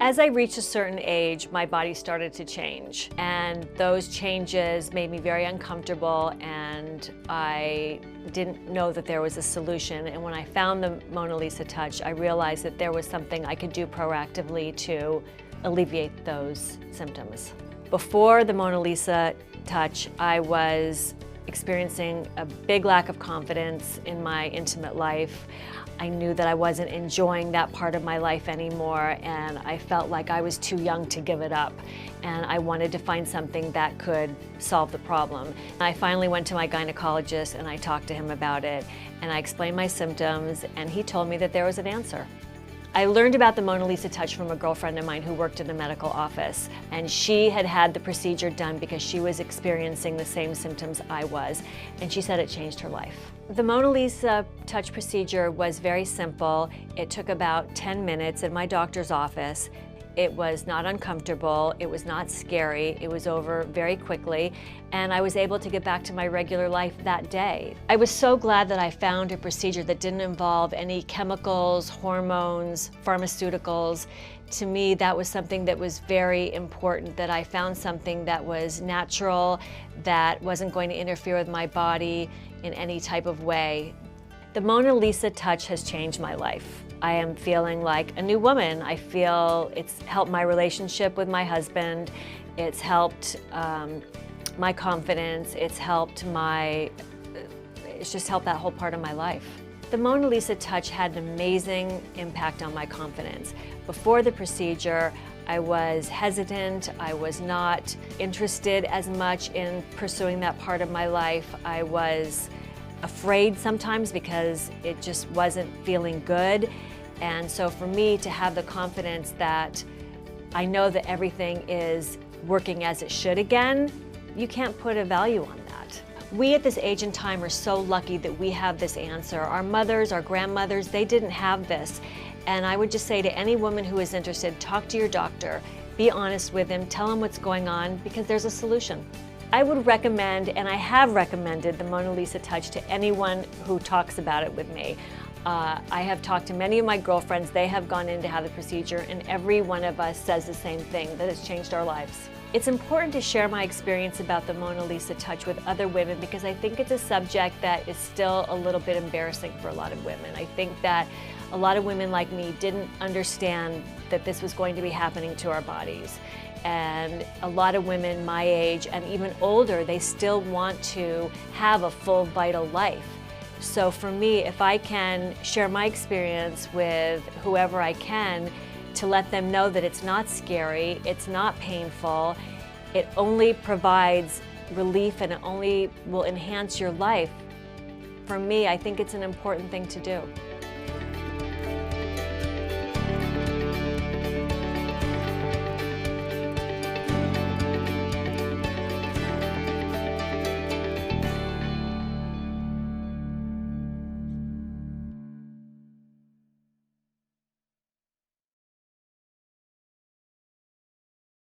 As I reached a certain age, my body started to change, and those changes made me very uncomfortable, and I didn't know that there was a solution. And when I found the MonaLisa Touch, I realized that there was something I could do proactively to alleviate those symptoms. Before the MonaLisa Touch, I was experiencing a big lack of confidence in my intimate life. I knew that I wasn't enjoying that part of my life anymore, and I felt like I was too young to give it up, and I wanted to find something that could solve the problem. I finally went to my gynecologist and I talked to him about it, and I explained my symptoms, and he told me that there was an answer. I learned about the MonaLisa Touch from a girlfriend of mine who worked in a medical office, and she had had the procedure done because she was experiencing the same symptoms I was, and she said it changed her life. The MonaLisa Touch procedure was very simple. It took about 10 minutes in my doctor's office. It was not uncomfortable, it was not scary, it was over very quickly, and I was able to get back to my regular life that day. I was so glad that I found a procedure that didn't involve any chemicals, hormones, pharmaceuticals. To me, that was something that was very important, that I found something that was natural, that wasn't going to interfere with my body in any type of way. The MonaLisa Touch has changed my life. I am feeling like a new woman. I feel it's helped my relationship with my husband. It's helped my confidence. It's just helped that whole part of my life. The MonaLisa Touch had an amazing impact on my confidence. Before the procedure, I was hesitant. I was not interested as much in pursuing that part of my life. I was afraid sometimes because it just wasn't feeling good. And so for me to have the confidence that I know that everything is working as it should again, you can't put a value on that. We at this age and time are so lucky that we have this answer. Our mothers, our grandmothers, they didn't have this. And I would just say to any woman who is interested, talk to your doctor, be honest with him, tell him what's going on, because there's a solution. I would recommend, and I have recommended, the MonaLisa Touch to anyone who talks about it with me. I have talked to many of my girlfriends. They have gone in to have the procedure, and every one of us says the same thing, that it's changed our lives. It's important to share my experience about the MonaLisa Touch with other women because I think it's a subject that is still a little bit embarrassing for a lot of women. I think that a lot of women like me didn't understand that this was going to be happening to our bodies. And a lot of women my age and even older, they still want to have a full, vital life. So for me, if I can share my experience with whoever I can to let them know that it's not scary, it's not painful, it only provides relief and it only will enhance your life, for me, I think it's an important thing to do.